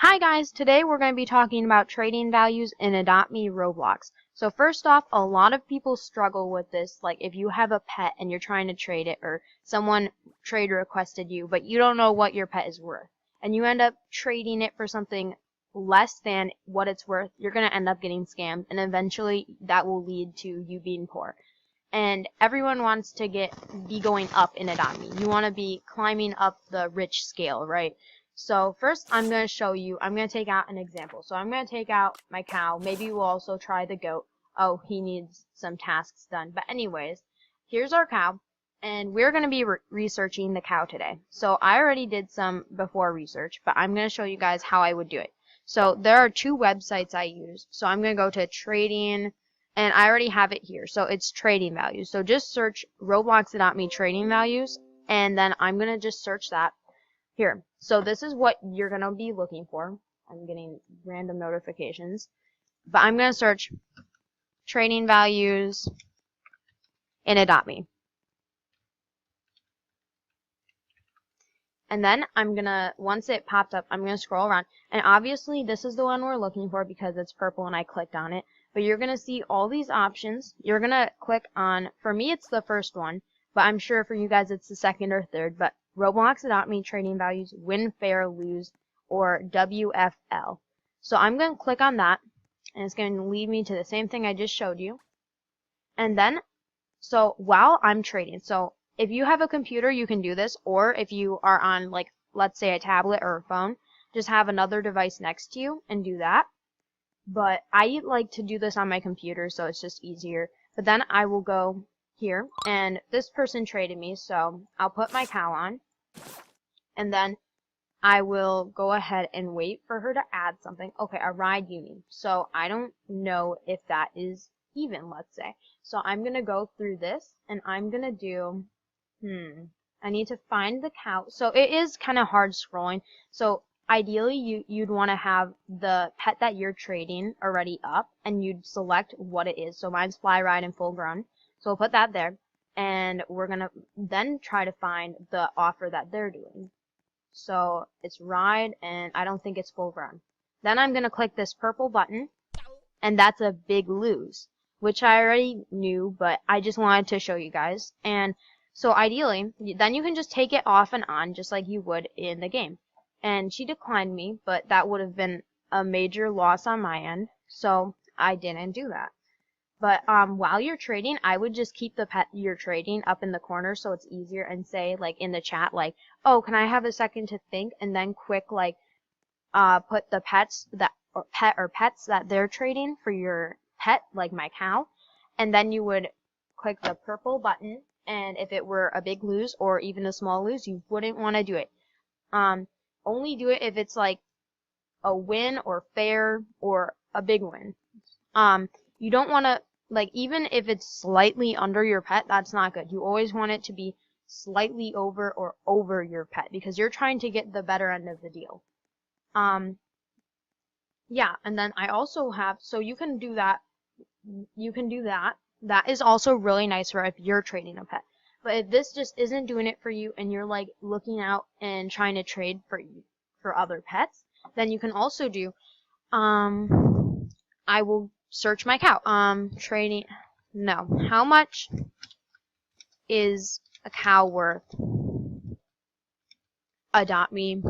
Hi guys, today we're going to be talking about trading values in Adopt Me Roblox. So first off, a lot of people struggle with this, like if you have a pet and you're trying to trade it, or someone trade requested you, but you don't know what your pet is worth, and you end up trading it for something less than what it's worth, you're going to end up getting scammed, and eventually that will lead to you being poor. And everyone wants to be going up in Adopt Me. You want to be climbing up the rich scale, right? So first I'm going to show you, I'm going to take out an example. So I'm going to take out my cow. Maybe we'll also try the goat. Oh, he needs some tasks done. But anyways, here's our cow. And we're going to be researching the cow today. So I already did some before research, but I'm going to show you guys how I would do it. So there are two websites I use. So I'm going to go to trading, and I already have it here. So it's trading values. So just search Roblox Adopt Me trading values, and then I'm going to just search that. Here, so this is what you're going to be looking for. I'm getting random notifications. But I'm going to search trading values in Adopt Me. And then I'm going to, once it popped up, I'm going to scroll around. And obviously this is the one we're looking for because it's purple and I clicked on it. But you're going to see all these options. You're going to click on, for me it's the first one, but I'm sure for you guys it's the second or third. But Roblox Adopt Me trading values, win, fair, lose, or WFL. So I'm going to click on that, and it's going to lead me to the same thing I just showed you. And then, so while I'm trading, so if you have a computer, you can do this, or if you are on, like, let's say a tablet or a phone, just have another device next to you and do that. But I like to do this on my computer, so it's just easier. But then I will go here, and this person traded me, so I'll put my cow on, and then I will go ahead and wait for her to add something. Okay, a ride uni. So I don't know if that is even, let's say. So I'm gonna go through this, and I'm gonna do, I need to find the cow. So it is kind of hard scrolling. So ideally you'd want to have the pet that you're trading already up, and you'd select what it is. So mine's fly ride and full grown. So we'll put that there, and we're going to then try to find the offer that they're doing. So it's ride, and I don't think it's full grown. Then I'm going to click this purple button, and that's a big lose, which I already knew, but I just wanted to show you guys. And so ideally, then you can just take it off and on, just like you would in the game. And she declined me, but that would have been a major loss on my end, so I didn't do that. But while you're trading, I would just keep the pet you're trading up in the corner so it's easier, and say, like, in the chat, like, oh, can I have a second to think, and then quick, like, put the pets that, or pets that they're trading for your pet, like my cow, and then you would click the purple button, and if it were a big lose or even a small lose, you wouldn't want to do it. Only do it if it's like a win or fair or a big win. You don't want to, like, even if it's slightly under your pet, that's not good. You always want it to be slightly over or over your pet, because you're trying to get the better end of the deal. Yeah, and then I also have, so you can do that. That is also really nice for if you're trading a pet. But if this just isn't doing it for you, and you're like looking out and trying to trade for other pets, then you can also do, I will search my cow. Trading, no. How much is a cow worth? Adopt Me.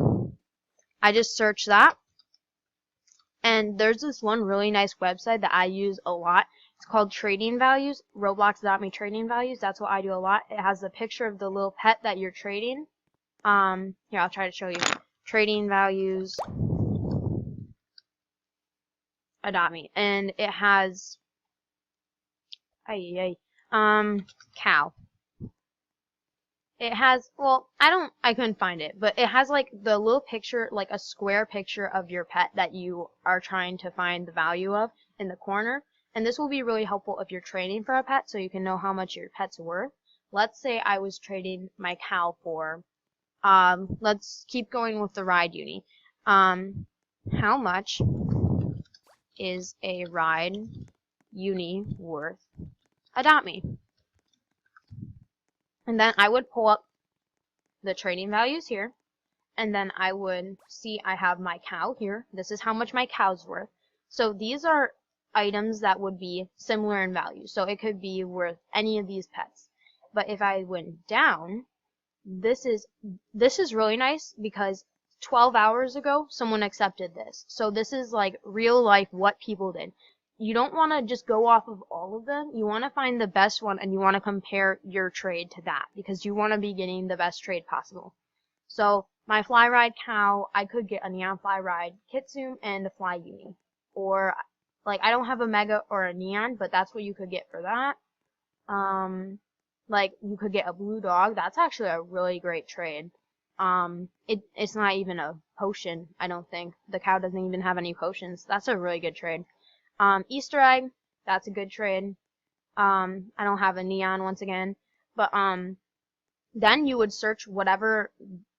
I just search that. And there's this one really nice website that I use a lot. It's called Trading Values. Roblox Adopt Me Trading Values. That's what I do a lot. It has a picture of the little pet that you're trading. Here, I'll try to show you. Trading Values Adopt Me. And it has cow. It has, well, I couldn't find it, but it has like the little picture, like a square picture of your pet that you are trying to find the value of in the corner. And this will be really helpful if you're trading for a pet, so you can know how much your pet's worth. Let's say I was trading my cow for, let's keep going with the ride uni. How much is a ride uni worth? Adopt Me. And then I would pull up the trading values here, and then I would see I have my cow here. This is how much my cow's worth. So these are items that would be similar in value. So it could be worth any of these pets. But if I went down, this is really nice because 12 hours ago someone accepted this. So this is like real life what people did. You don't want to just go off of all of them. You want to find the best one and you want to compare your trade to that because you want to be getting the best trade possible. So my fly ride cow, I could get a neon fly ride kitsune and a fly uni. Or like I don't have a mega or a neon, but that's what you could get for that. Like you could get a blue dog. That's actually a really great trade. It's not even a potion, I don't think. The cow doesn't even have any potions. That's a really good trade. Easter egg, that's a good trade. I don't have a neon once again. But then you would search whatever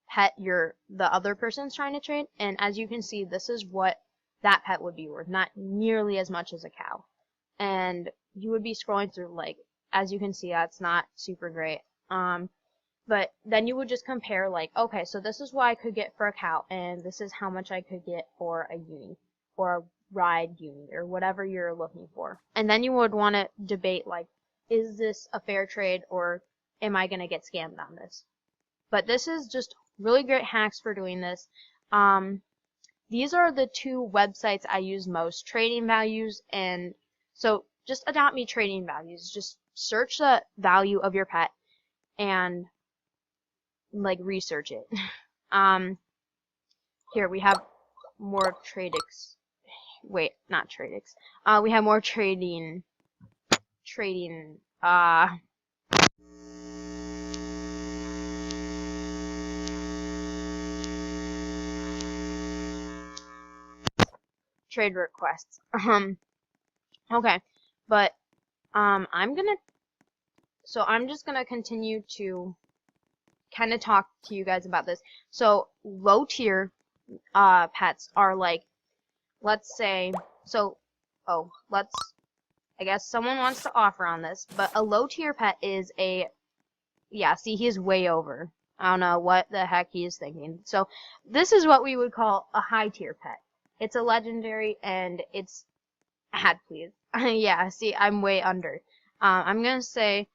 pet the other person's trying to trade, and as you can see, this is what that pet would be worth, not nearly as much as a cow. And you would be scrolling through, like, as you can see, that's not super great. But then you would just compare, like, okay, so this is what I could get for a cow, and this is how much I could get for a uni, or a ride uni, or whatever you're looking for. And then you would want to debate, like, is this a fair trade, or am I going to get scammed on this? But this is just really great hacks for doing this. These are the two websites I use most, Trading Values, and so just adopt me Trading Values. Just search the value of your pet and like research it. Here we have more Tradex. Wait, not Tradex. We have more trading. Trade requests. Okay, but I'm just gonna continue to kind of talk to you guys about this. So low tier pets are like, let's say, I guess someone wants to offer on this, but a low tier pet is see, he's way over. I don't know what the heck he is thinking. So this is what we would call a high tier pet. It's a legendary and it's ad, please. Yeah, see, I'm way under. I'm gonna say,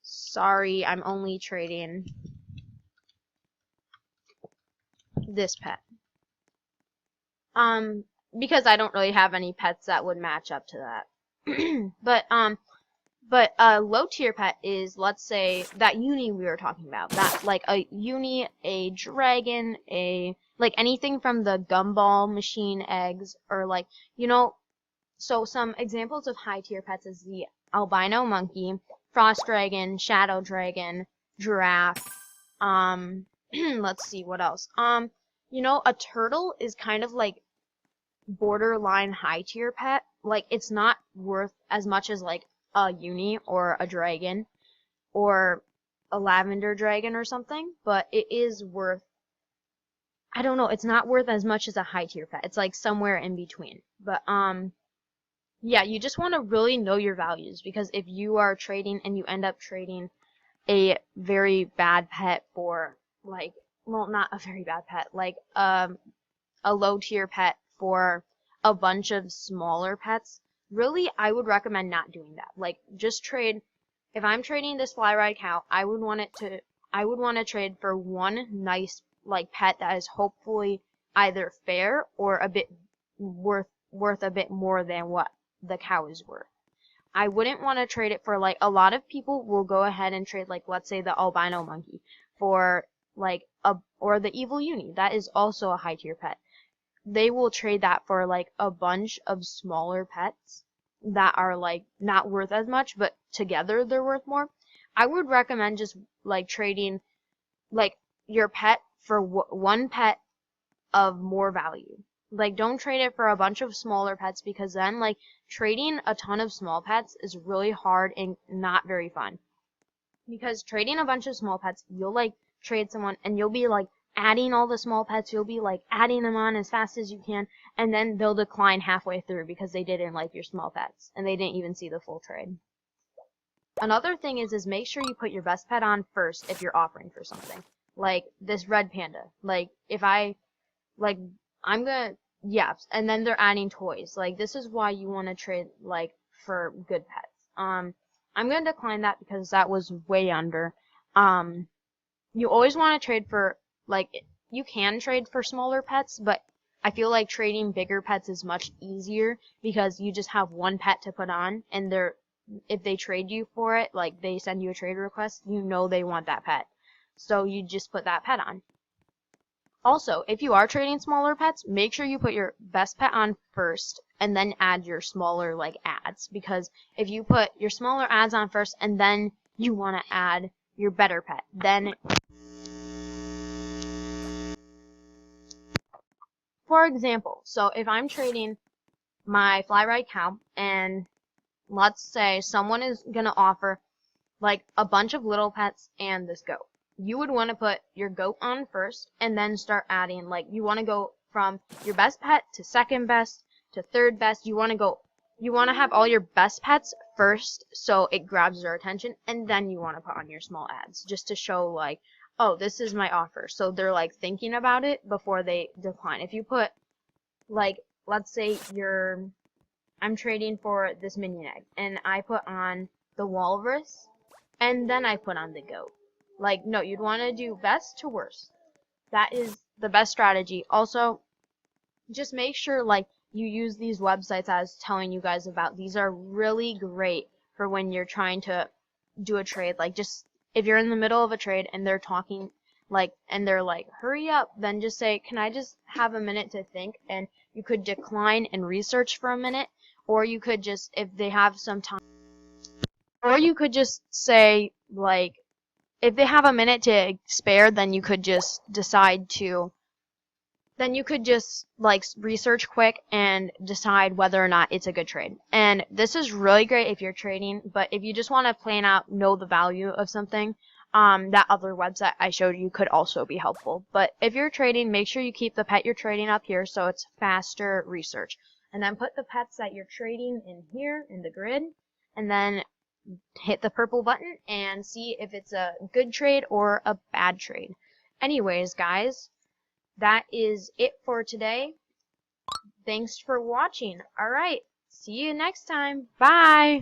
sorry, I'm only trading this pet. Because I don't really have any pets that would match up to that. But a low tier pet is, let's say, that uni we were talking about. That, like, a uni, a dragon, like anything from the gumball machine eggs, or like, you know, so some examples of high tier pets is the albino monkey, frost dragon, shadow dragon, giraffe, let's see, what else? You know, a turtle is kind of like borderline high tier pet. Like, it's not worth as much as like a uni or a dragon or a lavender dragon or something, but it is worth, I don't know, it's not worth as much as a high tier pet. It's like somewhere in between. But yeah, you just want to really know your values, because if you are trading and you end up trading a very bad pet for, like, well, not a very bad pet, like a low tier pet for a bunch of smaller pets, really, I would recommend not doing that. Like, just trade. If I'm trading this fly ride cow, I would want to trade for one nice, like, pet that is hopefully either fair or a bit worth a bit more than what the cow is worth. I wouldn't want to trade it for, like, a lot of people will go ahead and trade, like, let's say the albino monkey for, like, or the evil uni. That is also a high tier pet. They will trade that for, like, a bunch of smaller pets that are, like, not worth as much, but together they're worth more. I would recommend just, like, trading, like, your pet for one pet of more value. Like, don't trade it for a bunch of smaller pets, because then, like, trading a ton of small pets is really hard and not very fun. Because trading a bunch of small pets, you'll, like, trade someone and you'll be, like, adding all the small pets, you'll be, like, adding them on as fast as you can, and then they'll decline halfway through because they didn't like your small pets, and they didn't even see the full trade. Another thing is make sure you put your best pet on first if you're offering for something. like this red panda. Like if I like I'm gonna and then they're adding toys. Like this is why you want to trade like for good pets. I'm gonna decline that because that was way under. You always want to trade for like you can trade for smaller pets, but I feel like trading bigger pets is much easier because you just have one pet to put on, and if they trade you for it, like they send you a trade request, you know they want that pet. So you just put that pet on. Also, if you are trading smaller pets, make sure you put your best pet on first and then add your smaller like ads, because if you put your smaller ads on first and then you want to add your better pet, then for example, so if I'm trading my fly ride cow and let's say someone is going to offer like a bunch of little pets and this goat. You would want to put your goat on first and then start adding, like you want to go from your best pet to second best to third best. You want to have all your best pets first so it grabs their attention, and then you want to put on your small ads just to show like, oh, this is my offer. So they're like thinking about it before they decline. If you put like, let's say I'm trading for this minion egg and I put on the walrus and then I put on the goat. Like, no, you'd want to do best to worst. That is the best strategy. Also, just make sure, like, you use these websites I was telling you guys about. These are really great for when you're trying to do a trade. Like, just, if you're in the middle of a trade and they're talking, like, and they're like, hurry up, then just say, can I just have a minute to think? And you could decline and research for a minute, or you could just, if they have some time, or you could just say, like, if they have a minute to spare, then you could just like research quick and decide whether or not it's a good trade. And this is really great if you're trading, but if you just want to plan out, know the value of something, that other website I showed you could also be helpful. But if you're trading, make sure you keep the pet you're trading up here so it's faster research. And then put the pets that you're trading in here in the grid, and then hit the purple button and see if it's a good trade or a bad trade. Anyways, guys, that is it for today. Thanks for watching. Alright, see you next time. Bye!